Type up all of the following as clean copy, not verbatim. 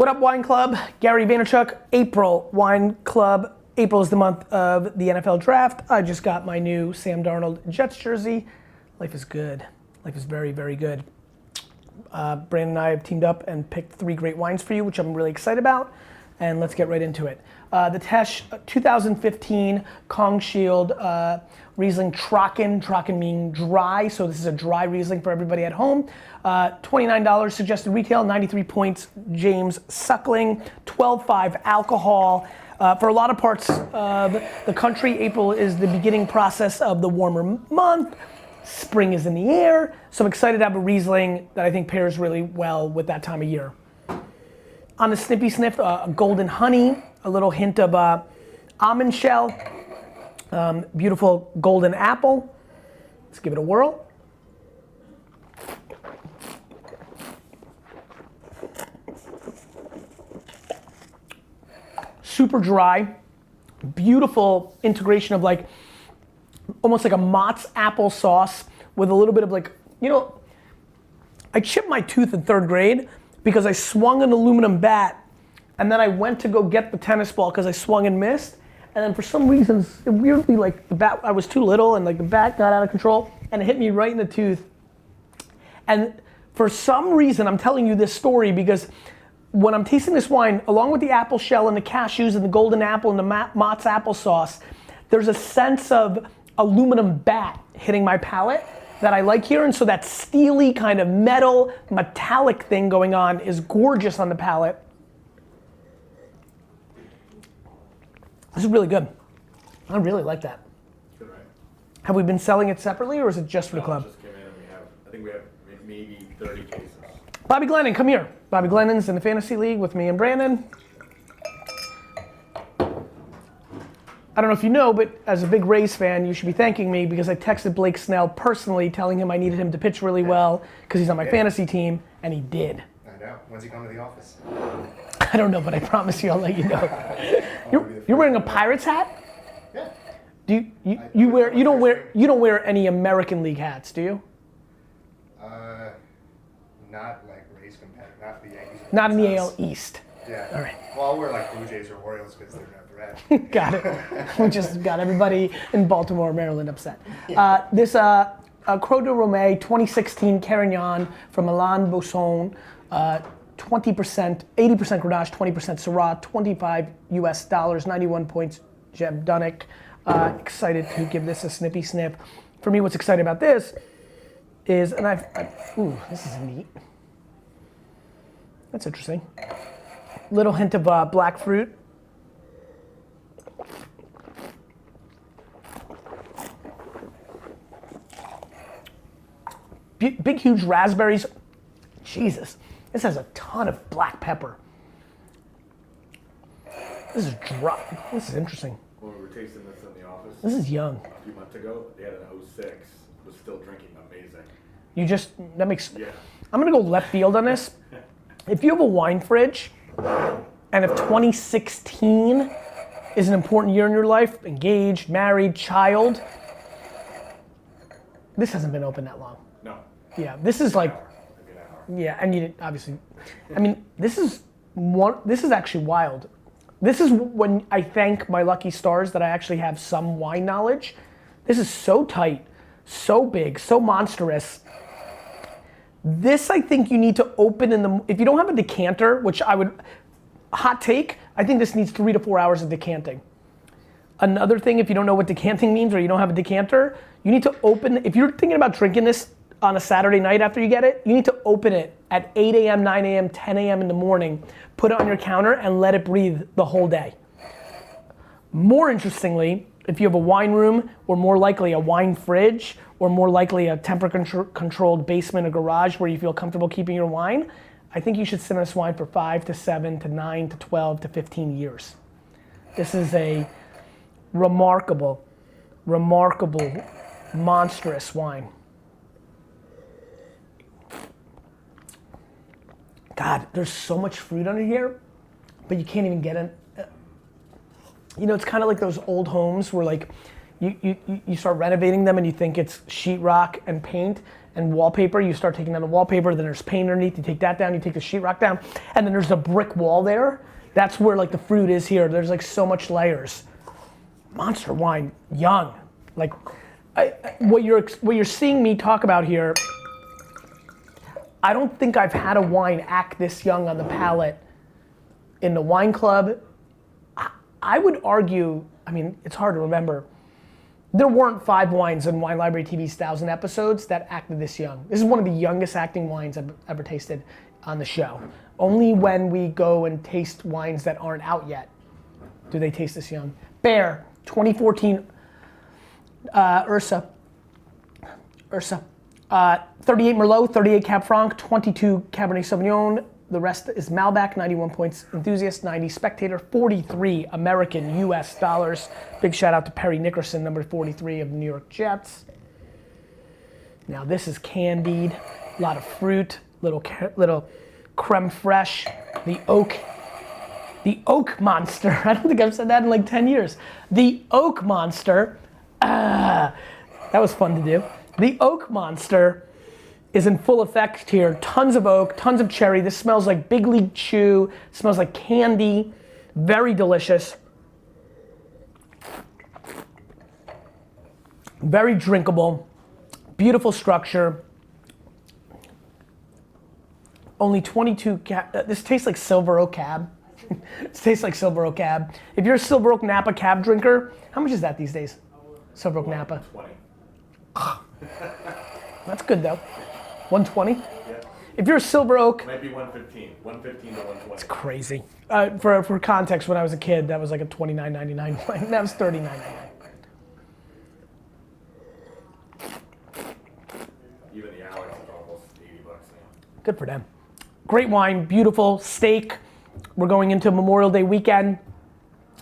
What up, Wine Club? Gary Vaynerchuk, April Wine Club. April is the month of the NFL draft. I just got my new Sam Darnold Jets jersey. Life is good. Life is very, very good. Brandon and I have teamed up and picked 3 great wines for you, which I'm really excited about. And let's get right into it. The Tesh 2015 Kong Shield Riesling Trocken meaning dry, so this is a dry Riesling for everybody at home. $29 suggested retail, 93 points, James Suckling, 12.5 alcohol. For a lot of parts of the country, April is the beginning process of the warmer month. Spring is in the air, so I'm excited to have a Riesling that I think pairs really well with that time of year. On the Snippy Sniff, golden honey, a little hint of almond shell, beautiful golden apple. Let's give it a whirl. Super dry, beautiful integration of like, almost like a Mott's applesauce with a little bit of like, you know, I chipped my tooth in 3rd grade because I swung an aluminum bat and then I went to go get the tennis ball because I swung and missed. And then for some reasons, it weirdly like the bat, I was too little and like the bat got out of control and it hit me right in the tooth. And for some reason, I'm telling you this story because when I'm tasting this wine, along with the apple shell and the cashews and the golden apple and the Mott's applesauce, there's a sense of aluminum bat hitting my palate that I like here, and so that steely kind of metal, metallic thing going on is gorgeous on the palate. This is really good. I really like that. Good, right? Have we been selling it separately, or is it just for the club? Just came in and I think we have maybe 30 cases. Bobby Glennon, come here. Bobby Glennon's in the fantasy league with me and Brandon. I don't know if you know, but as a big Rays fan, you should be thanking me because I texted Blake Snell personally telling him I needed him to pitch really well because he's on my fantasy team, and he did. I know. When's he coming to the office? I don't know, but I promise you I'll let you know. You're wearing a Pirates hat? Yeah. Do you don't wear any American League hats, do you? Not like Rays competitive, not the Yankees. Not in the AL East. Yeah. All right. Well, I'll wear like Blue Jays or Orioles because they're never red. Got it. We just got everybody in Baltimore, Maryland upset. This Croix de Rome 2016 Carignan from Alain Bosson, 20%, 80% Grenache, 20% Syrah, $25 US, 91 points, Jeb Dunnick. Excited to give this a snippy snip. For me, what's exciting about this is, and ooh, this is neat. That's interesting. Little hint of black fruit. Big, huge raspberries. Jesus, this has a ton of black pepper. This is dry. This is interesting. When we were tasting this in the office This is young. a few months ago, they had an 06, was still drinking amazing. That makes, Yeah. I'm gonna go left field on this. If you have a wine fridge, and if 2016 is an important year in your life, engaged, married, child, this hasn't been open that long. No. Yeah, this is like, Maybe an hour. yeah, and you didn't, obviously, I mean, this is actually wild. This is when I thank my lucky stars that I actually have some wine knowledge. This is so tight, so big, so monstrous. This I think you need to open if you don't have a decanter, which I would, hot take, I think this needs 3 to 4 hours of decanting. Another thing, if you don't know what decanting means or you don't have a decanter, you need to open, if you're thinking about drinking this on a Saturday night after you get it, you need to open it at 8 a.m., 9 a.m., 10 a.m. in the morning, put it on your counter and let it breathe the whole day. More interestingly, if you have a wine room, or more likely a wine fridge, or more likely a temperature-controlled basement or garage where you feel comfortable keeping your wine, I think you should sit on this wine for 5 to 7 to 9 to 12 to 15 years. This is a remarkable, monstrous wine. God, there's so much fruit under here, but you can't even get it. You know, it's kind of like those old homes where like you start renovating them and you think it's sheetrock and paint, and wallpaper. You start taking down the wallpaper, then there's paint underneath, you take that down, you take the sheetrock down, and then there's a brick wall there. That's where like the fruit is here. There's like so much layers. Monster wine, young. Like, what you're seeing me talk about here, I don't think I've had a wine act this young on the palate in the wine club. I would argue, I mean, it's hard to remember, there weren't 5 wines in Wine Library TV's 1,000 episodes that acted this young. This is one of the youngest acting wines I've ever tasted on the show. Only when we go and taste wines that aren't out yet do they taste this young. Bear, 2014 Ursa. 38 Merlot, 38 Cab Franc, 22 Cabernet Sauvignon. The rest is Malbec, 91 points Enthusiast, 90 Spectator, 43 American US dollars. Big shout out to Perry Nickerson, number 43 of the New York Jets. Now this is candied, a lot of fruit, little creme fraiche, the oak monster. I don't think I've said that in like 10 years. The oak monster, that was fun to do. The oak monster is in full effect here. Tons of oak, tons of cherry. This smells like Big League Chew. Smells like candy. Very delicious. Very drinkable. Beautiful structure. Only 22 cab. This tastes like Silver Oak Cab. This tastes like Silver Oak Cab. If you're a Silver Oak Napa Cab drinker, how much is that these days? Silver Oak Napa. 20. That's good though. 120? Yeah. If you're a Silver Oak, Might be 115. 115 to 120. it's crazy. For context, when I was a kid, that was like a $29.99 wine. That was $39.99. Even the Alex is almost $80 now. Good for them. Great wine, beautiful steak. We're going into Memorial Day weekend.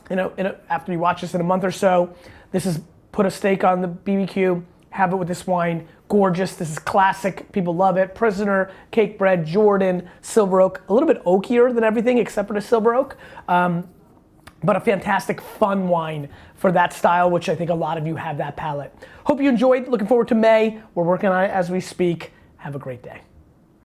After you watch this in a month or so, this is put a steak on the BBQ, have it with this wine. Gorgeous, this is classic, people love it. Prisoner, Cake Bread, Jordan, Silver Oak, a little bit oakier than everything except for the Silver Oak. But a fantastic, fun wine for that style, which I think a lot of you have that palate. Hope you enjoyed, looking forward to May. We're working on it as we speak. Have a great day.